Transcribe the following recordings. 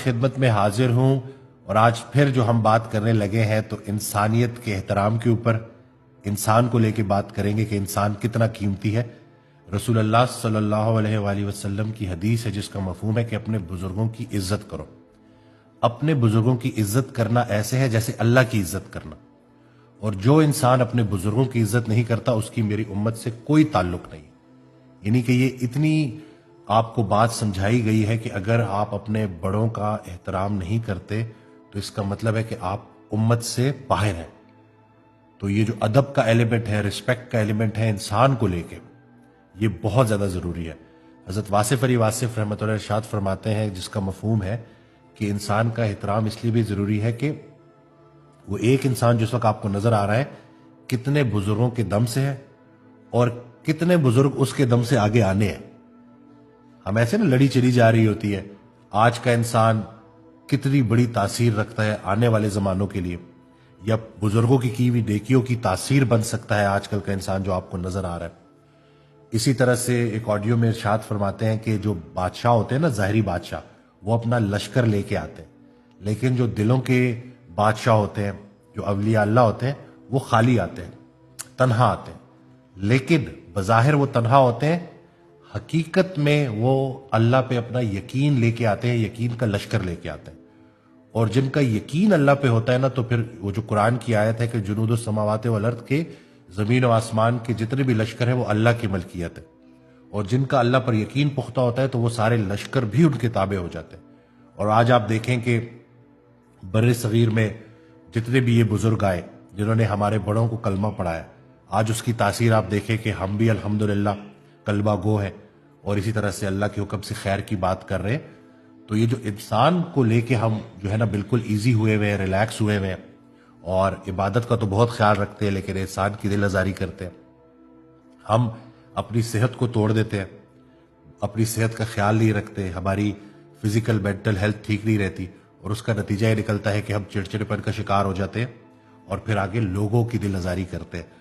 خدمت میں حاضر ہوں اور آج پھر جو ہم بات کرنے لگے ہیں تو انسانیت کے احترام کے اوپر انسان کو لے کے بات کریں گے کہ انسان کتنا قیمتی ہے۔ رسول اللہ صلی اللہ علیہ وآلہ وسلم کی حدیث ہے جس کا مفہوم ہے کہ اپنے بزرگوں کی عزت کرو۔ اپنے بزرگوں کی عزت کرنا ایسے ہے جیسے اللہ کی عزت کرنا، اور جو انسان اپنے بزرگوں کی عزت نہیں کرتا اس کی میری امت سے کوئی تعلق نہیں۔ یعنی کہ یہ اتنی آپ کو بات سمجھائی گئی ہے کہ اگر آپ اپنے بڑوں کا احترام نہیں کرتے تو اس کا مطلب ہے کہ آپ امت سے باہر ہیں۔ تو یہ جو ادب کا ایلیمنٹ ہے، رسپیکٹ کا ایلیمنٹ ہے انسان کو لے کے، یہ بہت زیادہ ضروری ہے۔ حضرت واصف علی واصف رحمۃ اللہ ارشاد فرماتے ہیں جس کا مفہوم ہے کہ انسان کا احترام اس لیے بھی ضروری ہے کہ وہ ایک انسان جس وقت آپ کو نظر آ رہا ہے کتنے بزرگوں کے دم سے ہے اور کتنے بزرگ اس کے دم سے آگے آنے ہیں۔ ہم ایسے نا لڑی چلی جا رہی ہوتی ہے، آج کا انسان کتنی بڑی تاثیر رکھتا ہے آنے والے زمانوں کے لیے، یا بزرگوں کی ہوئی نیکیوں کی تاثیر بن سکتا ہے آج کل کا انسان جو آپ کو نظر آ رہا ہے۔ اسی طرح سے ایک آڈیو میں ارشاد فرماتے ہیں کہ جو بادشاہ ہوتے ہیں نا، ظاہری بادشاہ، وہ اپنا لشکر لے کے آتے ہیں، لیکن جو دلوں کے بادشاہ ہوتے ہیں، جو اولیاء اللہ ہوتے ہیں، وہ خالی آتے ہیں، تنہا آتے ہیں۔ لیکن بظاہر وہ تنہا ہوتے ہیں، حقیقت میں وہ اللہ پہ اپنا یقین لے کے آتے ہیں، یقین کا لشکر لے کے آتے ہیں۔ اور جن کا یقین اللہ پہ ہوتا ہے نا، تو پھر وہ جو قرآن کی آیت ہے کہ جنود السماوات والارض کے، زمین و آسمان کے جتنے بھی لشکر ہیں وہ اللہ کی ملکیت ہے، اور جن کا اللہ پر یقین پختہ ہوتا ہے تو وہ سارے لشکر بھی ان کے تابع ہو جاتے ہیں۔ اور آج آپ دیکھیں کہ بر صغیر میں جتنے بھی یہ بزرگ آئے جنہوں نے ہمارے بڑوں کو کلمہ پڑھایا، آج اس کی تاثیر آپ دیکھیں کہ ہم بھی الحمدللہ کلمہ گو ہیں اور اسی طرح سے اللہ کے حکم سے خیر کی بات کر رہے ہیں۔ تو یہ جو انسان کو لے کے ہم جو ہے نا بالکل ایزی ہوئے ہوئے ہیں، ریلیکس ہوئے ہوئے ہیں، اور عبادت کا تو بہت خیال رکھتے ہیں لیکن انسان کی دل آزاری کرتے ہیں۔ ہم اپنی صحت کو توڑ دیتے ہیں، اپنی صحت کا خیال نہیں رکھتے، ہماری فزیکل مینٹل ہیلتھ ٹھیک نہیں رہتی، اور اس کا نتیجہ یہ نکلتا ہے کہ ہم چڑچڑپن کا شکار ہو جاتے ہیں اور پھر آگے لوگوں کی دل آزاری کرتے ہیں۔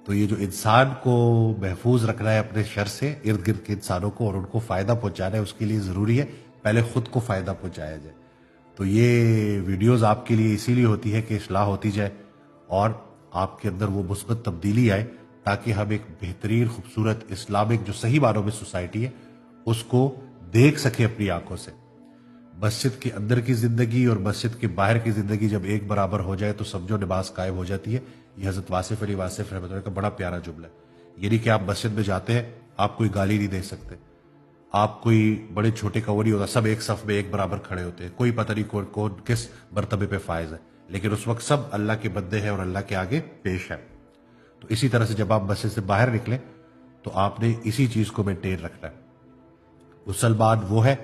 تو یہ جو انسان کو محفوظ رکھنا ہے اپنے شر سے، ارد گرد کے انسانوں کو، اور ان کو فائدہ پہنچانا ہے، اس کے لیے ضروری ہے پہلے خود کو فائدہ پہنچایا جائے۔ تو یہ ویڈیوز آپ کے لیے اسی لیے ہوتی ہے کہ اصلاح ہوتی جائے اور آپ کے اندر وہ مثبت تبدیلی آئے، تاکہ ہم ایک بہترین خوبصورت اسلامک جو صحیح معنوں میں سوسائٹی ہے اس کو دیکھ سکیں اپنی آنکھوں سے۔ مسجد کے اندر کی زندگی اور مسجد کے باہر کی زندگی جب ایک برابر ہو جائے تو سمجھو نماز قائم ہو جاتی ہے۔ یہ حضرت واصف علی واصف رحمۃ اللہ کا بڑا پیارا جملہ ہے۔ یعنی کہ آپ مسجد میں جاتے ہیں، آپ کوئی گالی نہیں دے سکتے، آپ کوئی بڑے چھوٹے کا وہ نہیں ہوتا، سب ایک صف میں ایک برابر کھڑے ہوتے ہیں، کوئی پتہ نہیں کون کس مرتبے پہ فائز ہے، لیکن اس وقت سب اللہ کے بندے ہیں اور اللہ کے آگے پیش ہے۔ تو اسی طرح سے جب آپ مسجد سے باہر نکلیں تو آپ نے اسی چیز کو مینٹین رکھنا ہے۔ مسلمان وہ ہے